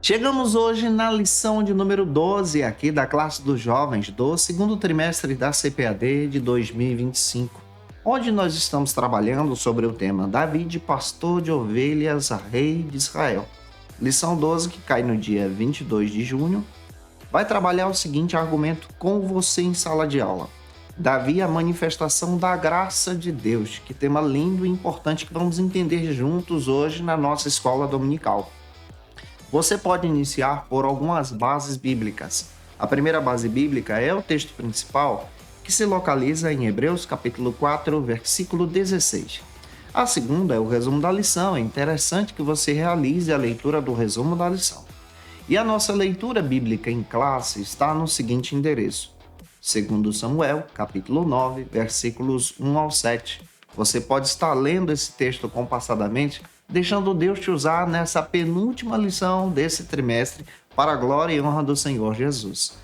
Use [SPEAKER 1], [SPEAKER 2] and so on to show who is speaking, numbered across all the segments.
[SPEAKER 1] Chegamos hoje na lição de número 12 aqui da classe dos jovens do segundo trimestre da CPAD de 2025, onde nós estamos trabalhando sobre o tema Davi de pastor de ovelhas a rei de Israel. Lição 12, que cai no dia 22 de junho, vai trabalhar o seguinte argumento com você em sala de aula. Davi, a manifestação da graça de Deus. Que tema lindo e importante que vamos entender juntos hoje na nossa escola dominical. Você pode iniciar por algumas bases bíblicas. A primeira base bíblica é o texto principal, que se localiza em Hebreus capítulo 4, versículo 16. A segunda é o resumo da lição. É interessante que você realize a leitura do resumo da lição. E a nossa leitura bíblica em classe está no seguinte endereço: 2 Samuel, capítulo 9, versículos 1 ao 7. Você pode estar lendo esse texto compassadamente, deixando Deus te usar nessa penúltima lição desse trimestre para a glória e honra do Senhor Jesus.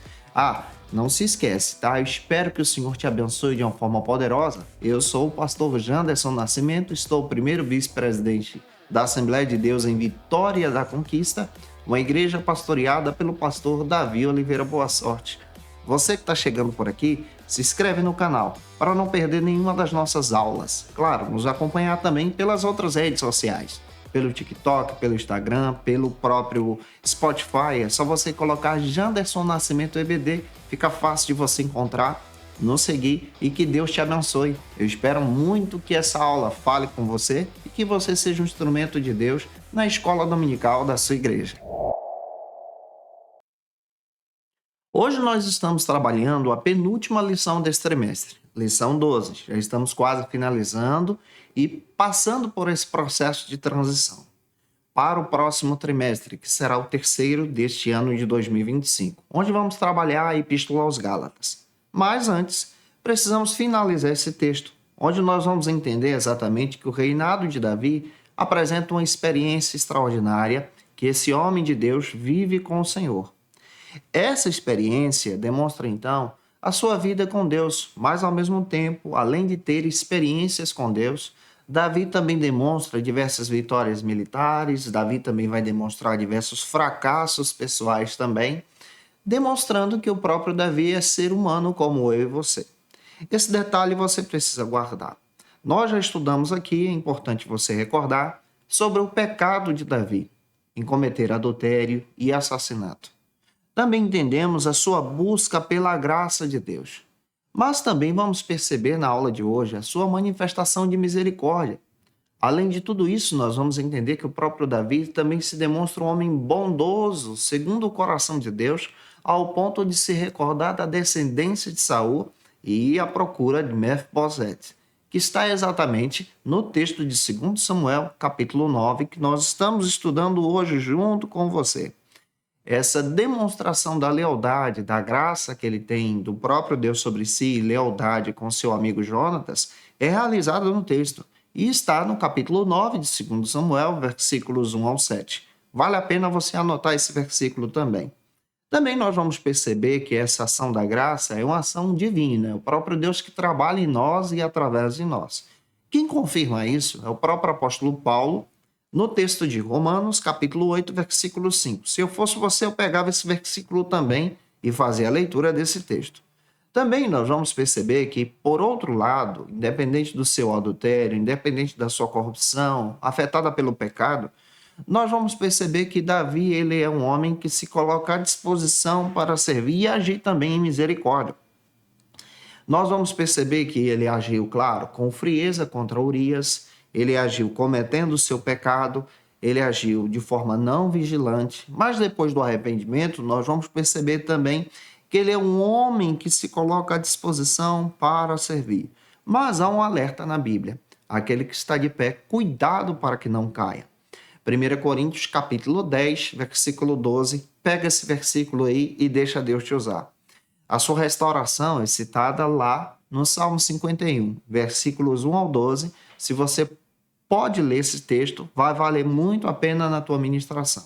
[SPEAKER 1] Não se esquece, tá? Eu espero que o Senhor te abençoe de uma forma poderosa. Eu sou o pastor Janderson Nascimento, estou o primeiro vice-presidente da Assembleia de Deus em Vitória da Conquista, uma igreja pastoreada pelo pastor Davi Oliveira Boa Sorte. Você que está chegando por aqui, se inscreve no canal para não perder nenhuma das nossas aulas. Claro, nos acompanhar também pelas outras redes sociais, pelo TikTok, pelo Instagram, pelo próprio Spotify. É só você colocar Janderson Nascimento EBD, fica fácil de você encontrar, nos seguir e que Deus te abençoe. Eu espero muito que essa aula fale com você e que você seja um instrumento de Deus na escola dominical da sua igreja. Hoje nós estamos trabalhando a penúltima lição desse trimestre, lição 12. Já estamos quase finalizando e passando por esse processo de transição para o próximo trimestre, que será o terceiro deste ano de 2025, onde vamos trabalhar a Epístola aos Gálatas. Mas antes, precisamos finalizar esse texto, onde nós vamos entender exatamente que o reinado de Davi apresenta uma experiência extraordinária que esse homem de Deus vive com o Senhor. Essa experiência demonstra, então, a sua vida com Deus, mas, ao mesmo tempo, além de ter experiências com Deus, Davi também demonstra diversas vitórias militares, Davi também vai demonstrar diversos fracassos pessoais também, demonstrando que o próprio Davi é ser humano como eu e você. Esse detalhe você precisa guardar. Nós já estudamos aqui, é importante você recordar, sobre o pecado de Davi, em cometer adultério e assassinato. Também entendemos a sua busca pela graça de Deus. Mas também vamos perceber na aula de hoje a sua manifestação de misericórdia. Além de tudo isso, nós vamos entender que o próprio Davi também se demonstra um homem bondoso, segundo o coração de Deus, ao ponto de se recordar da descendência de Saul e ir à procura de Mefibosete, que está exatamente no texto de 2 Samuel, capítulo 9, que nós estamos estudando hoje junto com você. Essa demonstração da lealdade, da graça que ele tem do próprio Deus sobre si, lealdade com seu amigo Jonatas, é realizada no texto e está no capítulo 9 de 2 Samuel, versículos 1 ao 7. Vale a pena você anotar esse versículo também. Também nós vamos perceber que essa ação da graça é uma ação divina, é o próprio Deus que trabalha em nós e através de nós. Quem confirma isso é o próprio apóstolo Paulo, no texto de Romanos, capítulo 8, versículo 5. Se eu fosse você, eu pegava esse versículo também e fazia a leitura desse texto. Também nós vamos perceber que, por outro lado, independente do seu adultério, independente da sua corrupção, afetada pelo pecado, nós vamos perceber que Davi ele é um homem que se coloca à disposição para servir e agir também em misericórdia. Nós vamos perceber que ele agiu, claro, com frieza contra Urias, ele agiu cometendo o seu pecado, ele agiu de forma não vigilante, mas depois do arrependimento, nós vamos perceber também que ele é um homem que se coloca à disposição para servir. Mas há um alerta na Bíblia: aquele que está de pé, cuidado para que não caia. 1 Coríntios capítulo 10, versículo 12, pega esse versículo aí e deixa Deus te usar. A sua restauração é citada lá no Salmo 51, versículos 1 ao 12. Se você pode ler esse texto, vai valer muito a pena na tua ministração.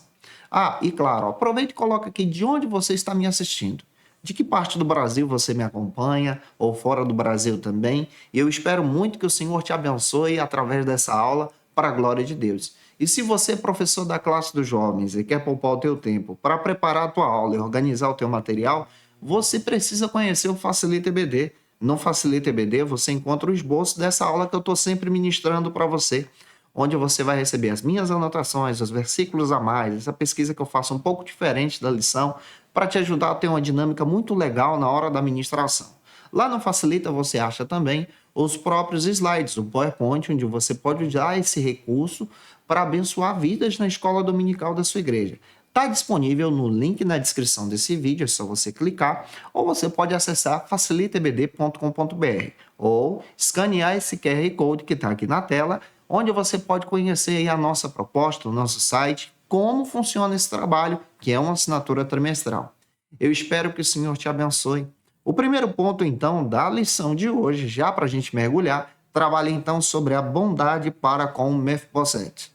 [SPEAKER 1] E claro, aproveita e coloca aqui de onde você está me assistindo. De que parte do Brasil você me acompanha, ou fora do Brasil também. E eu espero muito que o Senhor te abençoe através dessa aula para a glória de Deus. E se você é professor da classe dos jovens e quer poupar o teu tempo para preparar a tua aula e organizar o teu material, você precisa conhecer o Facilita EBD. No Facilita EBD você encontra o esboço dessa aula que eu estou sempre ministrando para você, onde você vai receber as minhas anotações, os versículos a mais, essa pesquisa que eu faço um pouco diferente da lição, para te ajudar a ter uma dinâmica muito legal na hora da ministração. Lá no Facilita você acha também os próprios slides, o PowerPoint, onde você pode usar esse recurso para abençoar vidas na escola dominical da sua igreja. Está disponível no link na descrição desse vídeo, é só você clicar, ou você pode acessar facilitaebd.com.br ou escanear esse QR Code que está aqui na tela, onde você pode conhecer a nossa proposta, o nosso site, como funciona esse trabalho, que é uma assinatura trimestral. Eu espero que o Senhor te abençoe. O primeiro ponto, então, da lição de hoje, já para a gente mergulhar, trabalha então sobre a bondade para com Mefibosete.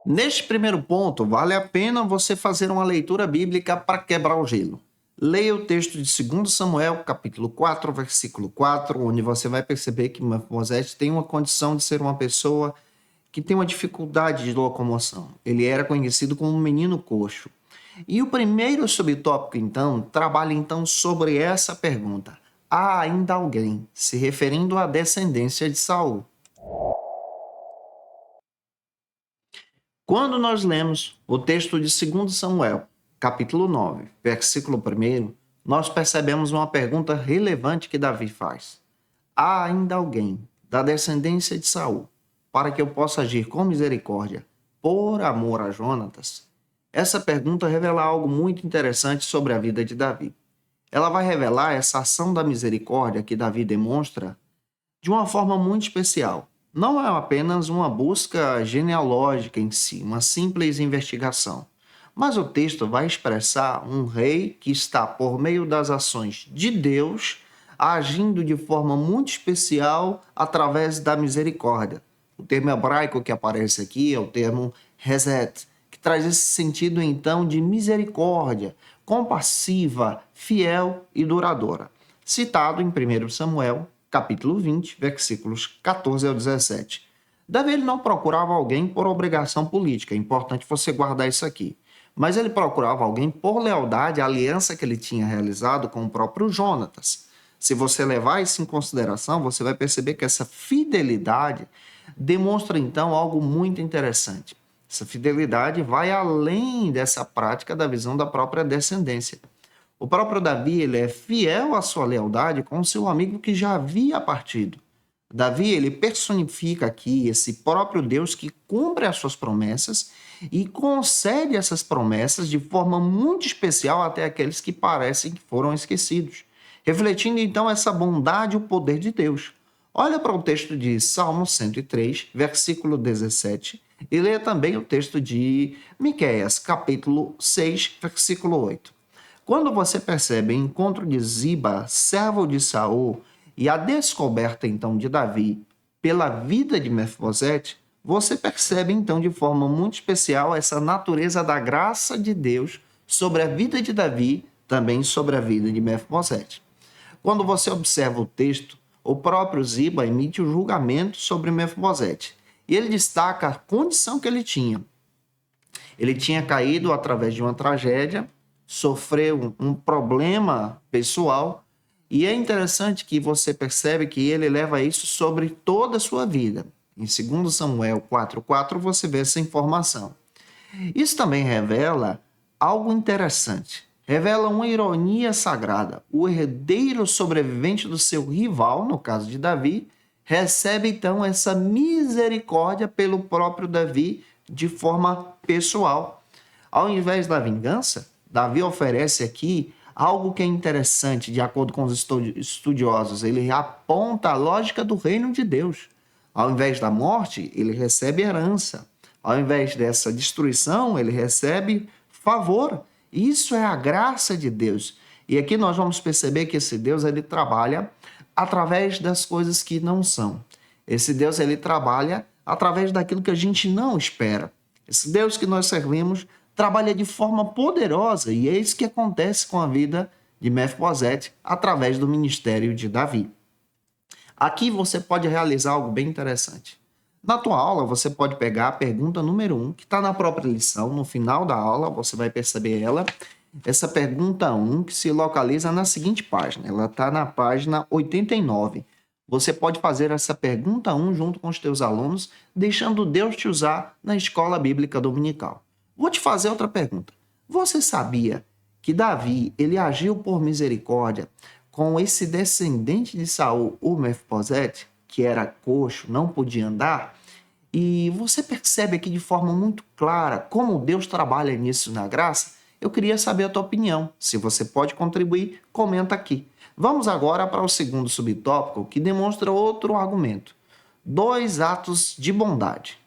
[SPEAKER 1] Neste primeiro ponto, vale a pena você fazer uma leitura bíblica para quebrar o gelo. Leia o texto de 2 Samuel, capítulo 4, versículo 4, onde você vai perceber que Mefibosete tem uma condição de ser uma pessoa que tem uma dificuldade de locomoção. Ele era conhecido como um menino coxo. E o primeiro subtópico, então, trabalha então sobre essa pergunta. Há ainda alguém, se referindo à descendência de Saul. Quando nós lemos o texto de 2 Samuel, capítulo 9, versículo 1, nós percebemos uma pergunta relevante que Davi faz. Há ainda alguém da descendência de Saul, para que eu possa agir com misericórdia, por amor a Jonatas? Essa pergunta revela algo muito interessante sobre a vida de Davi. Ela vai revelar essa ação da misericórdia que Davi demonstra de uma forma muito especial. Não é apenas uma busca genealógica em si, uma simples investigação. Mas o texto vai expressar um rei que está, por meio das ações de Deus, agindo de forma muito especial através da misericórdia. O termo hebraico que aparece aqui é o termo Hesed, que traz esse sentido, então, de misericórdia, compassiva, fiel e duradoura. Citado em 1 Samuel, capítulo 20, versículos 14 ao 17. Davi ele não procurava alguém por obrigação política, é importante você guardar isso aqui. Mas ele procurava alguém por lealdade à aliança que ele tinha realizado com o próprio Jonatas. Se você levar isso em consideração, você vai perceber que essa fidelidade demonstra, então, algo muito interessante. Essa fidelidade vai além dessa prática da visão da própria descendência. O próprio Davi ele é fiel à sua lealdade com o seu amigo que já havia partido. Davi ele personifica aqui esse próprio Deus que cumpre as suas promessas e concede essas promessas de forma muito especial até aqueles que parecem que foram esquecidos, refletindo então essa bondade e o poder de Deus. Olha para o texto de Salmo 103, versículo 17, e leia também o texto de Miqueias, capítulo 6, versículo 8. Quando você percebe o encontro de Ziba, servo de Saul, e a descoberta então de Davi pela vida de Mefibosete, você percebe então de forma muito especial essa natureza da graça de Deus sobre a vida de Davi, também sobre a vida de Mefibosete. Quando você observa o texto, o próprio Ziba emite o julgamento sobre Mefibosete, e ele destaca a condição que ele tinha. Ele tinha caído através de uma tragédia, sofreu um problema pessoal, e é interessante que você percebe que ele leva isso sobre toda a sua vida. Em 2 Samuel 4,4 você vê essa informação. Isso também revela algo interessante. Revela uma ironia sagrada. O herdeiro sobrevivente do seu rival, no caso de Davi, recebe então essa misericórdia pelo próprio Davi de forma pessoal. Ao invés da vingança, Davi oferece aqui algo que é interessante, de acordo com os estudiosos. Ele aponta a lógica do reino de Deus. Ao invés da morte, ele recebe herança. Ao invés dessa destruição, ele recebe favor. Isso é a graça de Deus. E aqui nós vamos perceber que esse Deus ele trabalha através das coisas que não são. Esse Deus ele trabalha através daquilo que a gente não espera. Esse Deus que nós servimos trabalha de forma poderosa, e é isso que acontece com a vida de Mefibosete através do ministério de Davi. Aqui você pode realizar algo bem interessante. Na tua aula, você pode pegar a pergunta número 1, que está na própria lição, no final da aula, você vai perceber ela. Essa pergunta 1 que se localiza na seguinte página, ela está na página 89. Você pode fazer essa pergunta 1 junto com os teus alunos, deixando Deus te usar na escola bíblica dominical. Vou te fazer outra pergunta. Você sabia que Davi, ele agiu por misericórdia com esse descendente de Saul, o Mefibosete, que era coxo, não podia andar? E você percebe aqui de forma muito clara como Deus trabalha nisso na graça? Eu queria saber a tua opinião. Se você pode contribuir, comenta aqui. Vamos agora para o segundo subtópico, que demonstra outro argumento. 2 atos de bondade.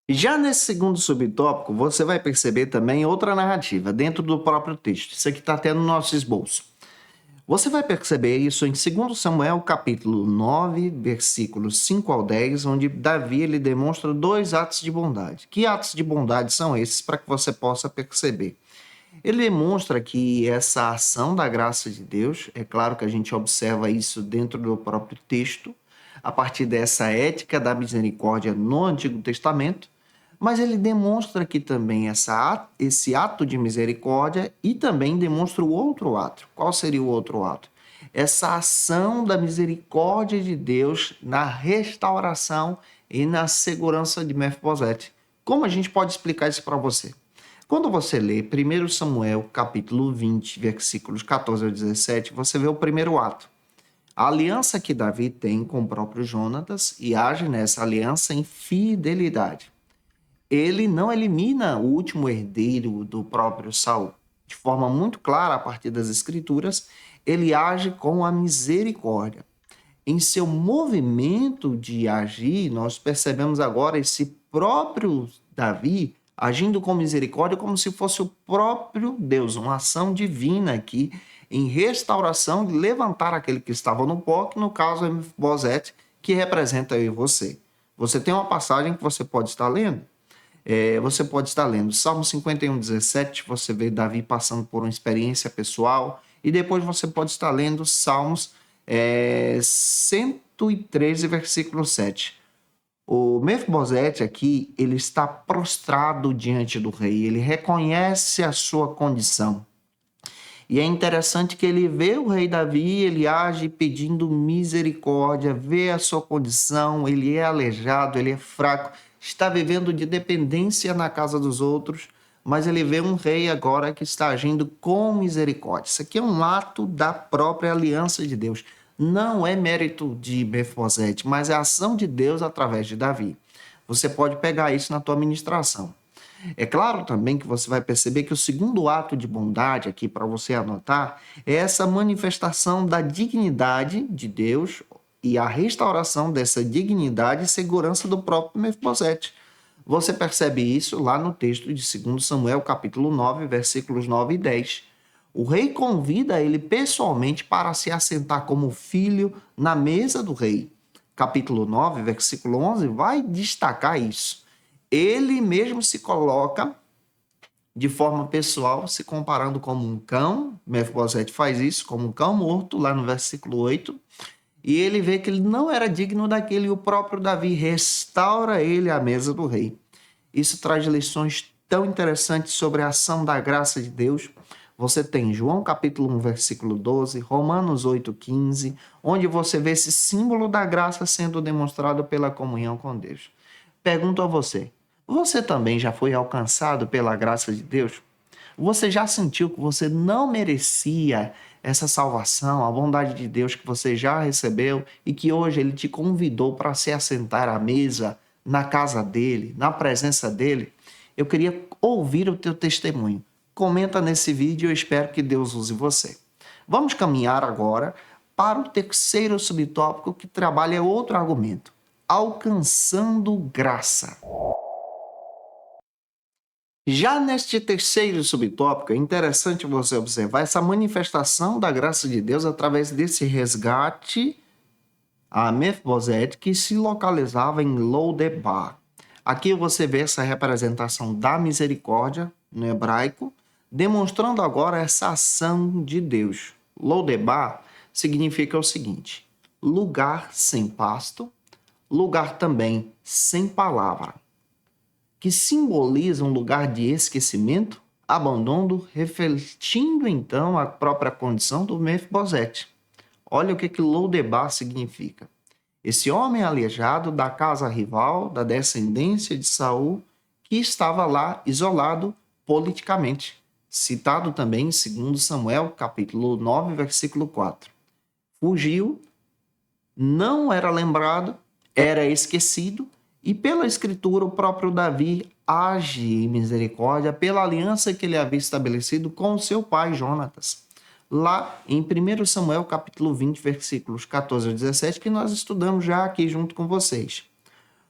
[SPEAKER 1] Já nesse segundo subtópico, você vai perceber também outra narrativa dentro do próprio texto. Isso aqui está até no nosso esboço. Você vai perceber isso em 2 Samuel, capítulo 9, versículos 5 ao 10, onde Davi ele demonstra 2 atos de bondade. Que atos de bondade são esses para que você possa perceber? Ele demonstra que essa ação da graça de Deus, é claro que a gente observa isso dentro do próprio texto, a partir dessa ética da misericórdia no Antigo Testamento, mas ele demonstra aqui também esse ato de misericórdia e também demonstra o outro ato. Qual seria o outro ato? Essa ação da misericórdia de Deus na restauração e na segurança de Mefibosete. Como a gente pode explicar isso para você? Quando você lê 1 Samuel, capítulo 20, versículos 14 ao 17, você vê o primeiro ato. A aliança que Davi tem com o próprio Jonatas e age nessa aliança em fidelidade. Ele não elimina o último herdeiro do próprio Saul. De forma muito clara, a partir das Escrituras, ele age com a misericórdia. Em seu movimento de agir, nós percebemos agora esse próprio Davi agindo com misericórdia como se fosse o próprio Deus, uma ação divina aqui em restauração de levantar aquele que estava no pó, que no caso é Mefibosete, que representa eu e você. Você tem uma passagem que você pode estar lendo. Você pode estar lendo Salmo 51, 17, você vê Davi passando por uma experiência pessoal, e depois você pode estar lendo Salmos 113, versículo 7. O Mefibosete aqui, ele está prostrado diante do rei, ele reconhece a sua condição. E é interessante que ele vê o rei Davi, ele age pedindo misericórdia, vê a sua condição, ele é aleijado, ele é fraco, está vivendo de dependência na casa dos outros, mas ele vê um rei agora que está agindo com misericórdia. Isso aqui é um ato da própria aliança de Deus. Não é mérito de Mefibosete, mas é a ação de Deus através de Davi. Você pode pegar isso na tua ministração. É claro também que você vai perceber que o segundo ato de bondade aqui para você anotar é essa manifestação da dignidade de Deus e a restauração dessa dignidade e segurança do próprio Mefibosete. Você percebe isso lá no texto de 2 Samuel, capítulo 9, versículos 9 e 10. O rei convida ele pessoalmente para se assentar como filho na mesa do rei. Capítulo 9, versículo 11, vai destacar isso. Ele mesmo se coloca de forma pessoal, se comparando como um cão. Mefibosete faz isso, como um cão morto, lá no versículo 8. E ele vê que ele não era digno daquele, e o próprio Davi restaura ele à mesa do rei. Isso traz lições tão interessantes sobre a ação da graça de Deus. Você tem João capítulo 1, versículo 12, Romanos 8, 15, onde você vê esse símbolo da graça sendo demonstrado pela comunhão com Deus. Pergunto a você, você também já foi alcançado pela graça de Deus? Você já sentiu que você não merecia essa salvação, a bondade de Deus que você já recebeu e que hoje Ele te convidou para se assentar à mesa, na casa dEle, na presença dEle? Eu queria ouvir o teu testemunho. Comenta nesse vídeo, eu espero que Deus use você. Vamos caminhar agora para o terceiro subtópico que trabalha outro argumento. Alcançando graça. Já neste terceiro subtópico, é interessante você observar essa manifestação da graça de Deus através desse resgate a Mefibosete que se localizava em Lodebar. Aqui você vê essa representação da misericórdia no hebraico, demonstrando agora essa ação de Deus. Lodebar significa o seguinte: lugar sem pasto, lugar também sem palavra, que simboliza um lugar de esquecimento, abandono, refletindo então a própria condição do Mefibosete. Olha o que Lodebar significa. Esse homem aleijado da casa rival, da descendência de Saul, que estava lá isolado politicamente. Citado também em 2 Samuel, capítulo 9, versículo 4. Fugiu, não era lembrado, era esquecido, e pela escritura o próprio Davi age em misericórdia pela aliança que ele havia estabelecido com seu pai Jonatas. Lá em 1 Samuel capítulo 20, versículos 14 a 17, que nós estudamos já aqui junto com vocês.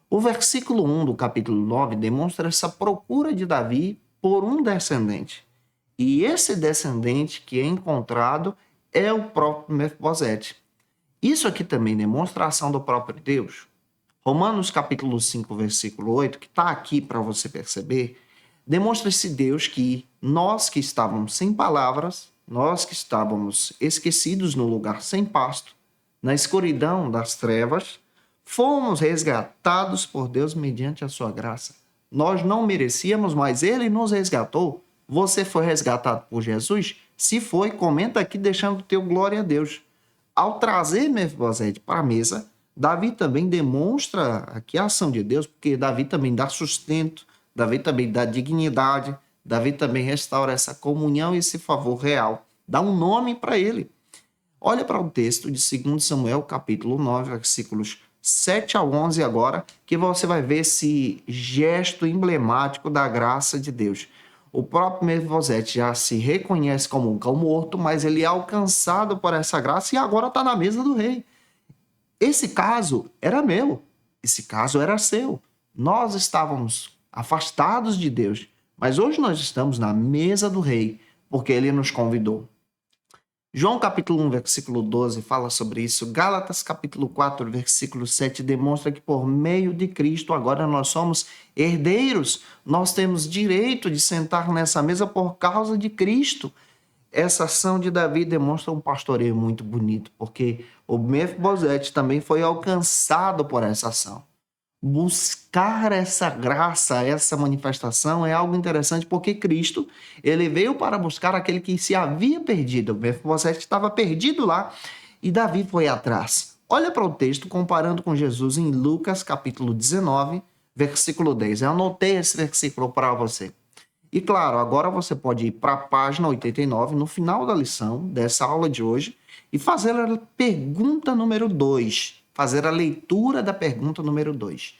[SPEAKER 1] O versículo 1 do capítulo 9 demonstra essa procura de Davi por um descendente. E esse descendente que é encontrado é o próprio Mefibosete. Isso aqui também demonstra a ação do próprio Deus. Romanos capítulo 5, versículo 8, que está aqui para você perceber, demonstra esse Deus que nós que estávamos sem palavras, nós que estávamos esquecidos no lugar sem pasto, na escuridão das trevas, fomos resgatados por Deus mediante a sua graça. Nós não merecíamos, mas Ele nos resgatou. Você foi resgatado por Jesus? Se foi, comenta aqui deixando teu glória a Deus. Ao trazer Mefibosete para a mesa, Davi também demonstra aqui a ação de Deus, porque Davi também dá sustento, Davi também dá dignidade, Davi também restaura essa comunhão e esse favor real. Dá um nome para ele. Olha para o texto de 2 Samuel, capítulo 9, versículos 7 ao 11 agora, que você vai ver esse gesto emblemático da graça de Deus. O próprio Mefibosete já se reconhece como um cão morto, mas ele é alcançado por essa graça e agora está na mesa do rei. Esse caso era meu, esse caso era seu. Nós estávamos afastados de Deus, mas hoje nós estamos na mesa do rei, porque ele nos convidou. João capítulo 1, versículo 12 fala sobre isso. Gálatas capítulo 4, versículo 7 demonstra que por meio de Cristo agora nós somos herdeiros. Nós temos direito de sentar nessa mesa por causa de Cristo. Essa ação de Davi demonstra um pastoreio muito bonito, porque o Mefibosete também foi alcançado por essa ação. Buscar essa graça, essa manifestação é algo interessante, porque Cristo, ele veio para buscar aquele que se havia perdido. O Mefibosete estava perdido lá e Davi foi atrás. Olha para o texto comparando com Jesus em Lucas capítulo 19, versículo 10. Eu anotei esse versículo para você. E claro, agora você pode ir para a página 89, no final da lição dessa aula de hoje, e fazer a pergunta número 2. Fazer a leitura da pergunta número 2.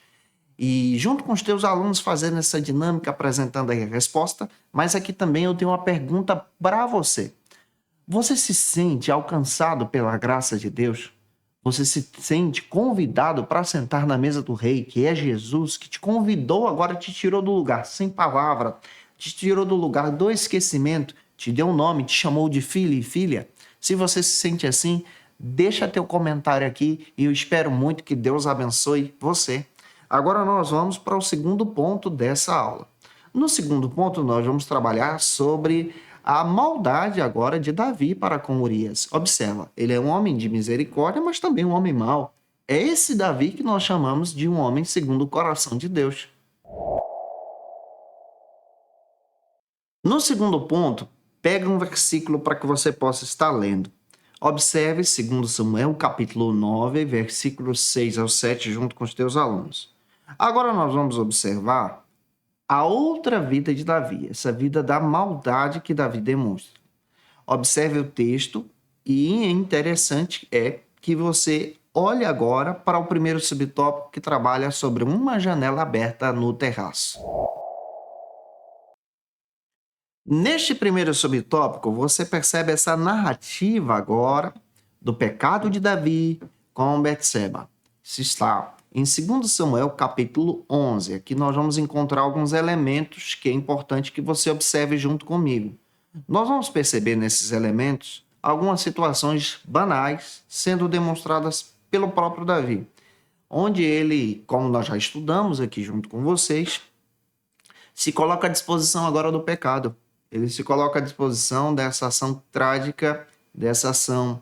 [SPEAKER 1] E junto com os teus alunos fazendo essa dinâmica, apresentando aí a resposta, mas aqui também eu tenho uma pergunta para você. Você se sente alcançado pela graça de Deus? Você se sente convidado para sentar na mesa do rei, que é Jesus, que te convidou, agora te tirou do lugar sem palavra, te tirou do lugar do esquecimento, te deu um nome, te chamou de filho e filha? Se você se sente assim, deixa teu comentário aqui e eu espero muito que Deus abençoe você. Agora nós vamos para o segundo ponto dessa aula. No segundo ponto, nós vamos trabalhar sobre a maldade agora de Davi para com Urias. Observa, ele é um homem de misericórdia, mas também um homem mau. É esse Davi que nós chamamos de um homem segundo o coração de Deus. No segundo ponto, pega um versículo para que você possa estar lendo. Observe 2 Samuel, capítulo 9, versículos 6 ao 7, junto com os teus alunos. Agora nós vamos observar a outra vida de Davi, essa vida da maldade que Davi demonstra. Observe o texto e interessante é que você olhe agora para o primeiro subtópico que trabalha sobre uma janela aberta no terraço. Neste primeiro subtópico, você percebe essa narrativa agora do pecado de Davi com Betseba. Isso está em 2 Samuel, capítulo 11. Aqui nós vamos encontrar alguns elementos que é importante que você observe junto comigo. Nós vamos perceber nesses elementos algumas situações banais sendo demonstradas pelo próprio Davi, onde ele, como nós já estudamos aqui junto com vocês, se coloca à disposição agora do pecado. Ele se coloca à disposição dessa ação trágica, dessa ação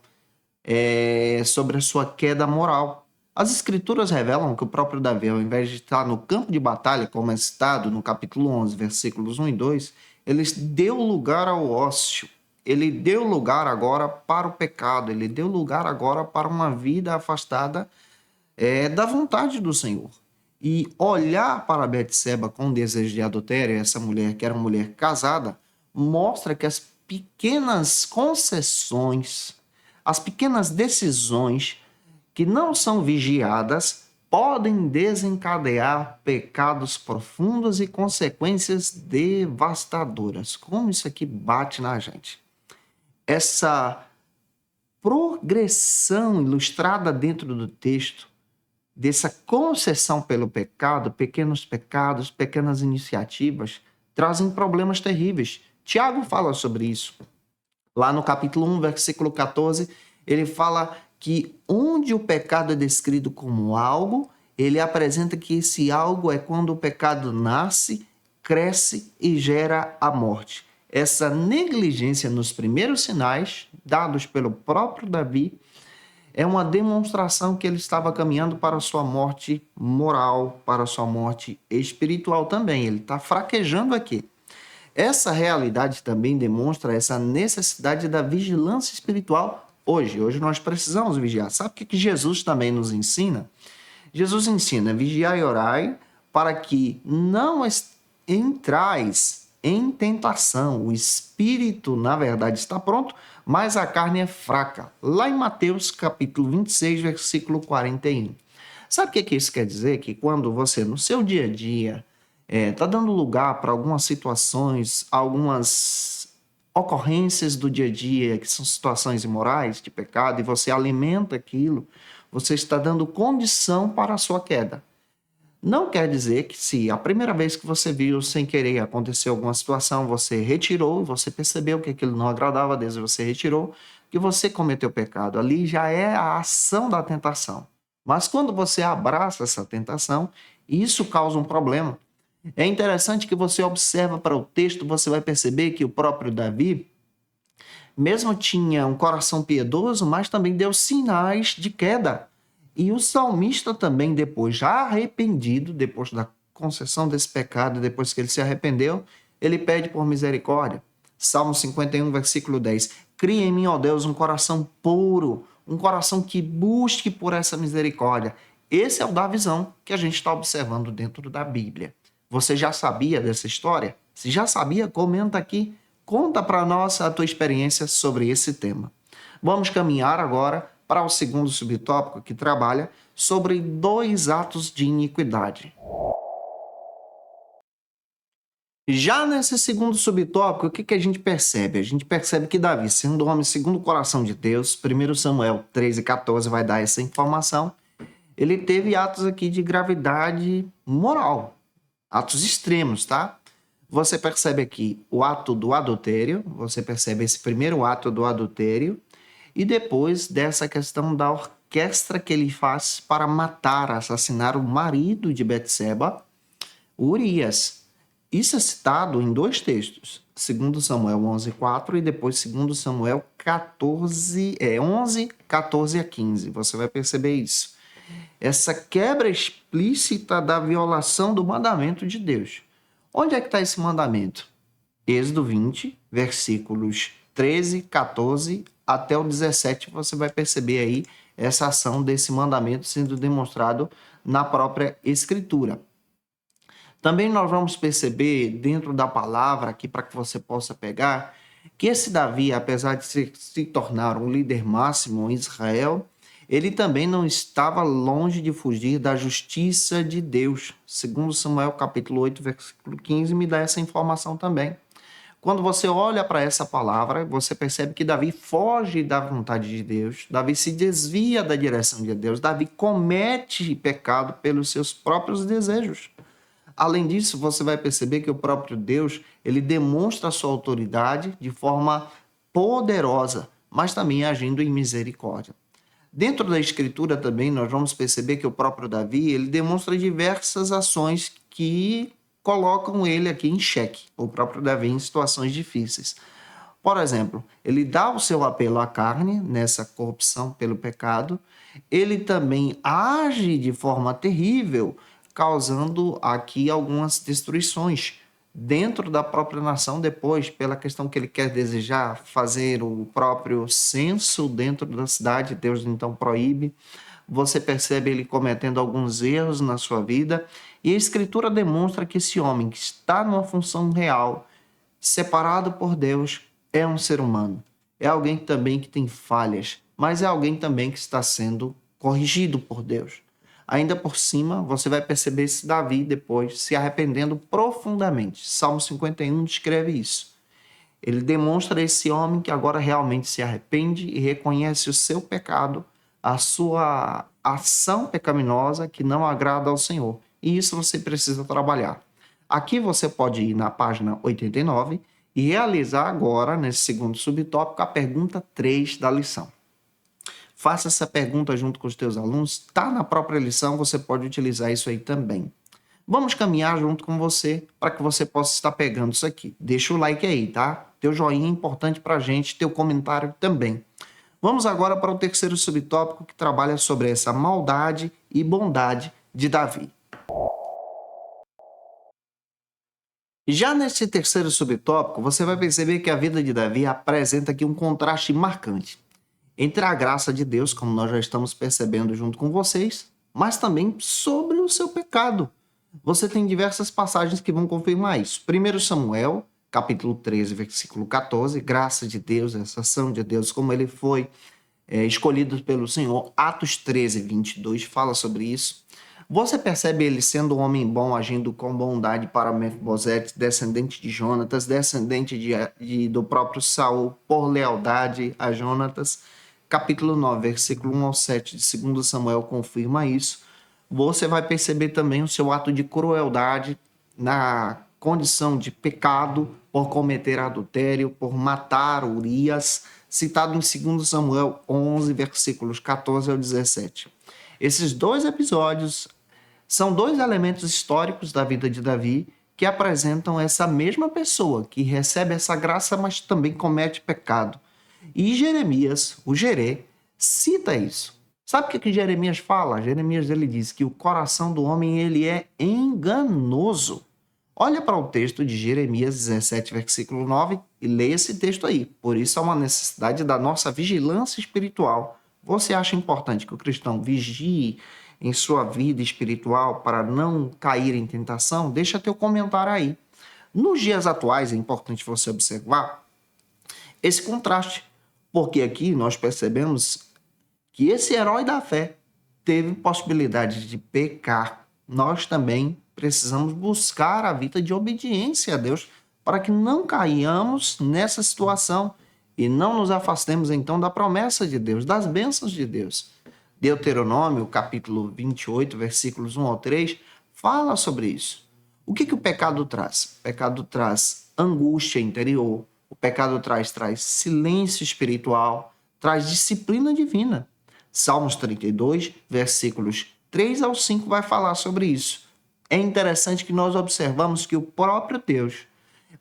[SPEAKER 1] sobre a sua queda moral, As escrituras revelam que o próprio Davi, ao invés de estar no campo de batalha, como é citado no capítulo 11, versículos 1 e 2, ele deu lugar ao ócio. Ele deu lugar agora para o pecado. Ele deu lugar agora para uma vida afastada da vontade do Senhor. E olhar para Betseba com desejo de adultério, essa mulher que era uma mulher casada, mostra que as pequenas concessões, as pequenas decisões que não são vigiadas podem desencadear pecados profundos e consequências devastadoras. Como isso aqui bate na gente. Essa progressão ilustrada dentro do texto, dessa concessão pelo pecado, pequenas iniciativas, trazem problemas terríveis. Tiago fala sobre isso. Lá no capítulo 1, versículo 14, ele fala que onde o pecado é descrito como algo, ele apresenta que esse algo é quando o pecado nasce, cresce e gera a morte. Essa negligência nos primeiros sinais, dados pelo próprio Davi, é uma demonstração que ele estava caminhando para a sua morte moral, para a sua morte espiritual também. Ele está fraquejando aqui. Essa realidade também demonstra essa necessidade da vigilância espiritual hoje. Hoje nós precisamos vigiar. Sabe o que Jesus também nos ensina? Jesus ensina: vigiai e orai para que não entrais em tentação. O espírito, na verdade, está pronto, mas a carne é fraca. Lá em Mateus, capítulo 26, versículo 41. Sabe o que isso quer dizer? Que quando você, no seu dia a dia, está dando lugar para algumas situações, algumas ocorrências do dia a dia, que são situações imorais, de pecado, e você alimenta aquilo, você está dando condição para a sua queda. Não quer dizer que se a primeira vez que você viu sem querer aconteceu alguma situação, você retirou, você percebeu que aquilo não agradava a Deus e você retirou, que você cometeu pecado. Ali já é a ação da tentação. Mas quando você abraça essa tentação, isso causa um problema. É interessante que você observa para o texto, você vai perceber que o próprio Davi, mesmo tinha um coração piedoso, mas também deu sinais de queda. E o salmista também, depois, já arrependido, depois da concessão desse pecado, depois que ele se arrependeu, ele pede por misericórdia. Salmo 51, versículo 10. Cria em mim, ó Deus, um coração puro, um coração que busque por essa misericórdia. Esse é o Davizão que a gente está observando dentro da Bíblia. Você já sabia dessa história? Se já sabia, comenta aqui. Conta para nós a tua experiência sobre esse tema. Vamos caminhar agora para o segundo subtópico, que trabalha sobre 2 atos de iniquidade. Já nesse segundo subtópico, o que a gente percebe? A gente percebe que Davi, sendo homem segundo o coração de Deus, 1 Samuel 13:14 vai dar essa informação, ele teve atos aqui de gravidade moral, atos extremos, tá? Você percebe aqui o ato do adultério, você percebe esse primeiro ato do adultério, e depois dessa questão da orquestra que ele faz para matar, assassinar o marido de Betseba, Urias. Isso é citado em 2 textos, 2 Samuel 11:4 e depois 2 Samuel 11, 14 a 15. Você vai perceber isso. Essa quebra explícita da violação do mandamento de Deus. Onde é que está esse mandamento? Êxodo 20, versículos 13, 14 até o 17, você vai perceber aí essa ação desse mandamento sendo demonstrado na própria Escritura. Também nós vamos perceber dentro da palavra, aqui para que você possa pegar, que esse Davi, apesar de se tornar um líder máximo em Israel, ele também não estava longe de fugir da justiça de Deus. Segundo Samuel capítulo 8, versículo 15, me dá essa informação também. Quando você olha para essa palavra, você percebe que Davi foge da vontade de Deus, Davi se desvia da direção de Deus, Davi comete pecado pelos seus próprios desejos. Além disso, você vai perceber que o próprio Deus, ele demonstra a sua autoridade de forma poderosa, mas também agindo em misericórdia. Dentro da Escritura também nós vamos perceber que o próprio Davi, ele demonstra diversas ações que colocam ele aqui em xeque, o próprio Davi em situações difíceis. Por exemplo, ele dá o seu apelo à carne, nessa corrupção pelo pecado, ele também age de forma terrível, causando aqui algumas destruições dentro da própria nação depois, pela questão que ele quer desejar fazer o próprio censo dentro da cidade, Deus então proíbe. Você percebe ele cometendo alguns erros na sua vida, e a Escritura demonstra que esse homem que está numa função real, separado por Deus, é um ser humano. É alguém também que tem falhas, mas é alguém também que está sendo corrigido por Deus. Ainda por cima, você vai perceber esse Davi depois se arrependendo profundamente. Salmo 51 descreve isso. Ele demonstra esse homem que agora realmente se arrepende e reconhece o seu pecado, a sua ação pecaminosa que não agrada ao Senhor. E isso você precisa trabalhar. Aqui você pode ir na página 89 e realizar agora, nesse segundo subtópico, a pergunta 3 da lição. Faça essa pergunta junto com os teus alunos. Está na própria lição, você pode utilizar isso aí também. Vamos caminhar junto com você para que você possa estar pegando isso aqui. Deixa o like aí, tá? Teu joinha é importante para a gente, teu comentário também. Vamos agora para o terceiro subtópico que trabalha sobre essa maldade e bondade de Davi. Já nesse terceiro subtópico, você vai perceber que a vida de Davi apresenta aqui um contraste marcante entre a graça de Deus, como nós já estamos percebendo junto com vocês, mas também sobre o seu pecado. Você tem diversas passagens que vão confirmar isso. 1 Samuel, capítulo 13, versículo 14, graça de Deus, essa ação de Deus, como ele foi escolhido pelo Senhor. Atos 13, 22 fala sobre isso. Você percebe ele sendo um homem bom, agindo com bondade para Mefibosete, descendente de Jonatas, descendente do próprio Saul, por lealdade a Jonatas. Capítulo 9, versículo 1 ao 7 de 2 Samuel confirma isso. Você vai perceber também o seu ato de crueldade na condição de pecado por cometer adultério, por matar Urias, citado em 2 Samuel 11, versículos 14 ao 17. Esses dois episódios são dois elementos históricos da vida de Davi que apresentam essa mesma pessoa que recebe essa graça, mas também comete pecado. E Jeremias, o Jerê, cita isso. Sabe o que Jeremias fala? Jeremias ele diz que o coração do homem ele é enganoso. Olha para o texto de Jeremias 17, versículo 9 e leia esse texto aí. Por isso há uma necessidade da nossa vigilância espiritual. Você acha importante que o cristão vigie em sua vida espiritual para não cair em tentação? Deixa teu comentário aí. Nos dias atuais é importante você observar esse contraste, porque aqui nós percebemos que esse herói da fé teve possibilidade de pecar. Nós também precisamos buscar a vida de obediência a Deus para que não caiamos nessa situação e não nos afastemos então da promessa de Deus, das bênçãos de Deus. Deuteronômio, capítulo 28, versículos 1 ao 3, fala sobre isso. O que o pecado traz? O pecado traz angústia interior, o pecado traz silêncio espiritual, traz disciplina divina. Salmos 32, versículos 3 ao 5 vai falar sobre isso. É interessante que nós observamos que o próprio Deus,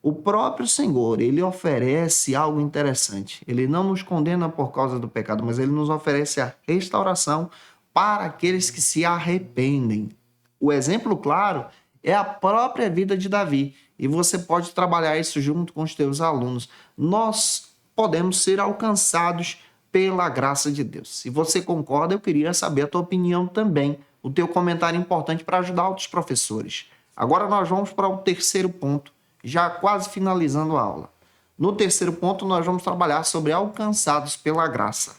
[SPEAKER 1] o próprio Senhor, ele oferece algo interessante. Ele não nos condena por causa do pecado, mas ele nos oferece a restauração para aqueles que se arrependem. O exemplo claro é a própria vida de Davi, e você pode trabalhar isso junto com os teus alunos. Nós podemos ser alcançados pela graça de Deus. Se você concorda, eu queria saber a tua opinião também, o teu comentário importante para ajudar outros professores. Agora nós vamos para o terceiro ponto, já quase finalizando a aula. No terceiro ponto, nós vamos trabalhar sobre alcançados pela graça.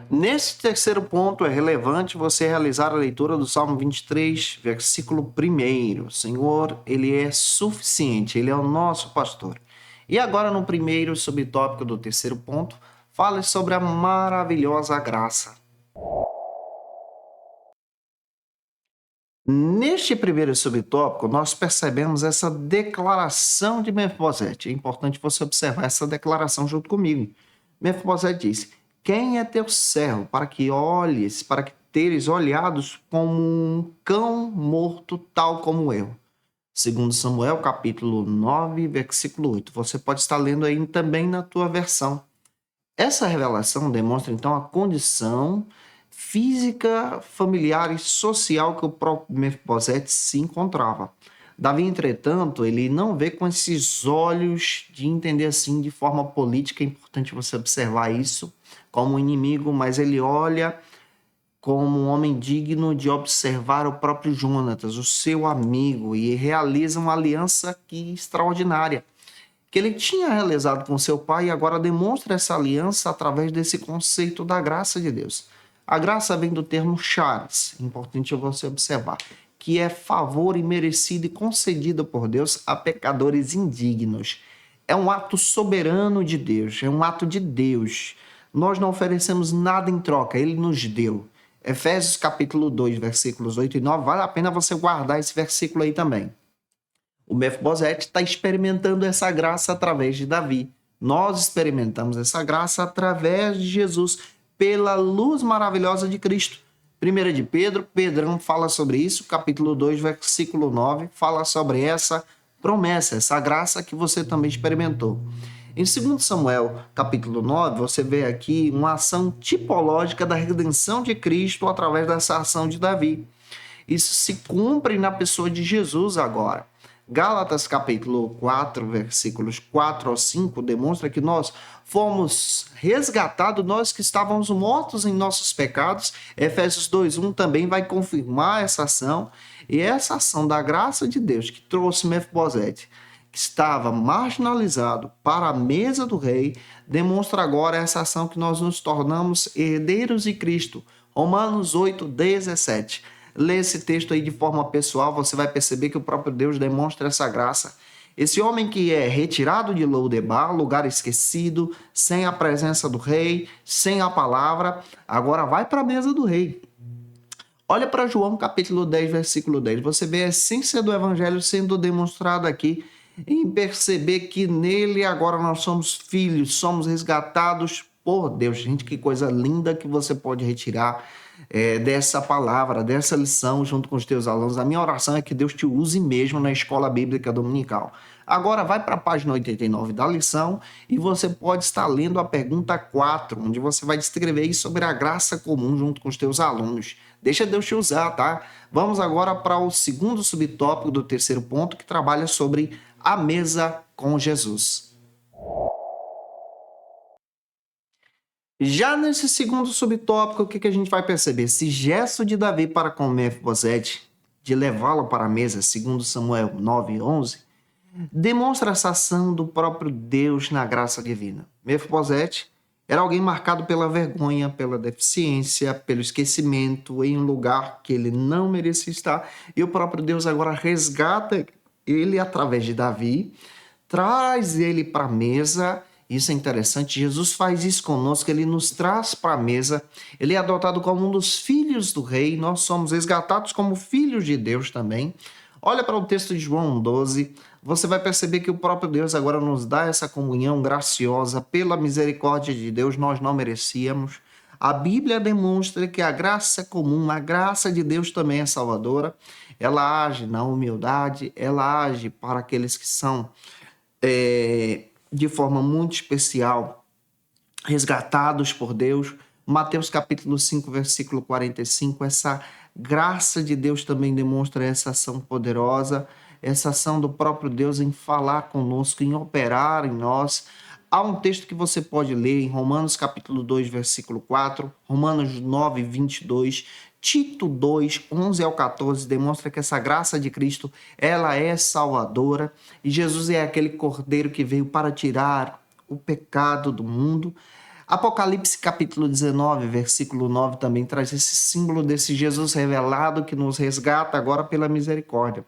[SPEAKER 1] Nesse terceiro ponto, é relevante você realizar a leitura do Salmo 23, versículo 1. Senhor, Ele é suficiente, Ele é o nosso pastor. E agora, no primeiro subtópico do terceiro ponto, fale sobre a maravilhosa graça. Neste primeiro subtópico, nós percebemos essa declaração de Mefibosete. É importante você observar essa declaração junto comigo. Mefibosete disse: quem é teu servo para que olhes, para que teres olhados como um cão morto, tal como eu? Segundo Samuel, capítulo 9, versículo 8. Você pode estar lendo aí também na tua versão. Essa revelação demonstra, então, a condição física, familiar e social que o próprio Mefibosete se encontrava. Davi, entretanto, ele não vê com esses olhos de entender assim de forma política, é importante você observar isso, como um inimigo, mas ele olha como um homem digno de observar o próprio Jonatas, o seu amigo, e realiza uma aliança extraordinária que ele tinha realizado com seu pai e agora demonstra essa aliança através desse conceito da graça de Deus. A graça vem do termo charis, importante você observar, que é favor imerecido e concedido por Deus a pecadores indignos. É um ato soberano de Deus, é um ato de Deus. Nós não oferecemos nada em troca, ele nos deu. Efésios capítulo 2, versículos 8 e 9, vale a pena você guardar esse versículo aí também. O Mefibosete está experimentando essa graça através de Davi. Nós experimentamos essa graça através de Jesus, pela luz maravilhosa de Cristo. 1 de Pedro, Pedrão fala sobre isso, capítulo 2, versículo 9, fala sobre essa promessa, essa graça que você também experimentou. Em 2 Samuel, capítulo 9, você vê aqui uma ação tipológica da redenção de Cristo através dessa ação de Davi. Isso se cumpre na pessoa de Jesus agora. Gálatas capítulo 4, versículos 4 ao 5, demonstra que nós fomos resgatados, nós que estávamos mortos em nossos pecados. Efésios 2:1 também vai confirmar essa ação. E essa ação da graça de Deus que trouxe Mefibosete, que estava marginalizado, para a mesa do rei, demonstra agora essa ação que nós nos tornamos herdeiros de Cristo. Romanos 8:17. Lê esse texto aí de forma pessoal, você vai perceber que o próprio Deus demonstra essa graça. Esse homem que é retirado de Lodebar, lugar esquecido, sem a presença do rei, sem a palavra, agora vai para a mesa do rei. Olha para João capítulo 10, versículo 10. Você vê a essência do evangelho sendo demonstrada aqui, em perceber que nele agora nós somos filhos, somos resgatados por Deus. Gente, que coisa linda que você pode retirar dessa palavra, dessa lição junto com os teus alunos. A minha oração é que Deus te use mesmo na escola bíblica dominical. Agora vai para a página 89 da lição e você pode estar lendo a pergunta 4, onde você vai descrever sobre a graça comum junto com os teus alunos. Deixa Deus te usar, tá? Vamos agora para o segundo subtópico do terceiro ponto, que trabalha sobre a mesa com Jesus. Já nesse segundo subtópico, o que a gente vai perceber? Esse gesto de Davi para com Mefibosete, de levá-lo para a mesa, segundo Samuel 9:11, demonstra essa ação do próprio Deus na graça divina. Mefibosete era alguém marcado pela vergonha, pela deficiência, pelo esquecimento, em um lugar que ele não merecia estar, e o próprio Deus agora resgata ele através de Davi, traz ele para a mesa. Isso é interessante, Jesus faz isso conosco, ele nos traz para a mesa, ele é adotado como um dos filhos do rei, nós somos resgatados como filhos de Deus também. Olha para o texto de João 12, você vai perceber que o próprio Deus agora nos dá essa comunhão graciosa, pela misericórdia de Deus, nós não merecíamos. A Bíblia demonstra que a graça é comum, a graça de Deus também é salvadora, ela age na humildade, ela age para aqueles que são de forma muito especial, resgatados por Deus. Mateus capítulo 5, versículo 45, essa graça de Deus também demonstra essa ação poderosa, essa ação do próprio Deus em falar conosco, em operar em nós. Há um texto que você pode ler em Romanos capítulo 2, versículo 4, Romanos 9, 22, Tito 2, 11 ao 14, demonstra que essa graça de Cristo, ela é salvadora, e Jesus é aquele cordeiro que veio para tirar o pecado do mundo. Apocalipse capítulo 19, versículo 9, também traz esse símbolo desse Jesus revelado que nos resgata agora pela misericórdia.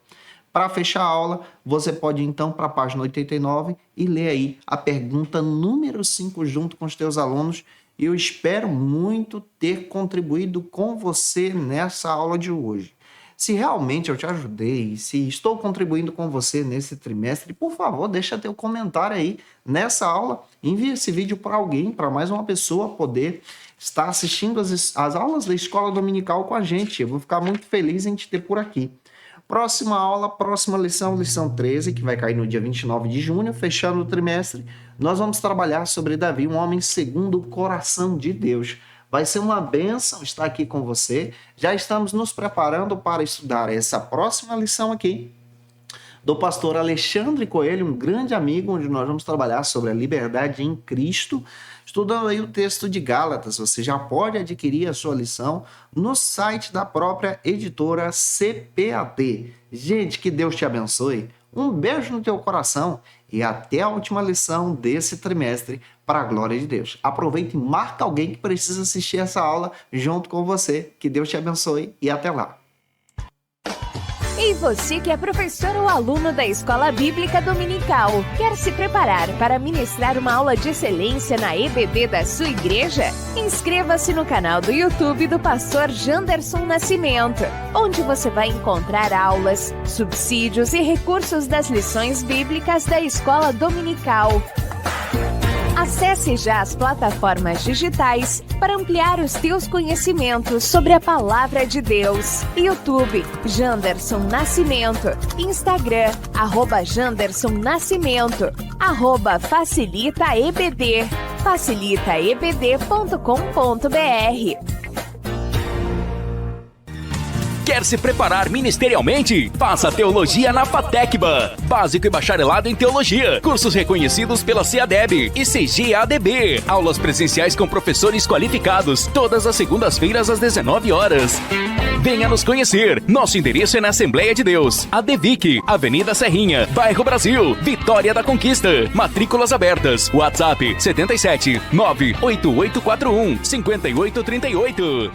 [SPEAKER 1] Para fechar a aula, você pode então para a página 89 e ler aí a pergunta número 5 junto com os teus alunos. E eu espero muito ter contribuído com você nessa aula de hoje. Se realmente eu te ajudei, se estou contribuindo com você nesse trimestre, por favor, deixa teu comentário aí nessa aula. Envie esse vídeo para alguém, para mais uma pessoa poder estar assistindo as aulas da Escola Dominical com a gente. Eu vou ficar muito feliz em te ter por aqui. Próxima aula, próxima lição, lição 13, que vai cair no dia 29 de junho, fechando o trimestre, nós vamos trabalhar sobre Davi, um homem segundo o coração de Deus. Vai ser uma bênção estar aqui com você. Já estamos nos preparando para estudar essa próxima lição aqui, do pastor Alexandre Coelho, um grande amigo, onde nós vamos trabalhar sobre a liberdade em Cristo, estudando aí o texto de Gálatas. Você já pode adquirir a sua lição no site da própria editora CPAD. Gente, que Deus te abençoe, um beijo no teu coração e até a última lição desse trimestre, para a glória de Deus. Aproveite e marca alguém que precisa assistir essa aula junto com você. Que Deus te abençoe e até lá.
[SPEAKER 2] E você que é professor ou aluno da Escola Bíblica Dominical, quer se preparar para ministrar uma aula de excelência na EBD da sua igreja? Inscreva-se no canal do YouTube do pastor Janderson Nascimento, onde você vai encontrar aulas, subsídios e recursos das lições bíblicas da Escola Dominical. Acesse já as plataformas digitais para ampliar os teus conhecimentos sobre a Palavra de Deus. YouTube, Janderson Nascimento. Instagram, @Janderson Nascimento. @FacilitaEBD. facilitaebd.com.br.
[SPEAKER 3] Quer se preparar ministerialmente? Faça Teologia na FATECBA. Básico e bacharelado em Teologia. Cursos reconhecidos pela CEADEB e CGADB. Aulas presenciais com professores qualificados. Todas as segundas-feiras às 19 horas. Venha nos conhecer. Nosso endereço é na Assembleia de Deus. ADVIC, Avenida Serrinha, Bairro Brasil, Vitória da Conquista. Matrículas abertas. WhatsApp 77 98841 5838.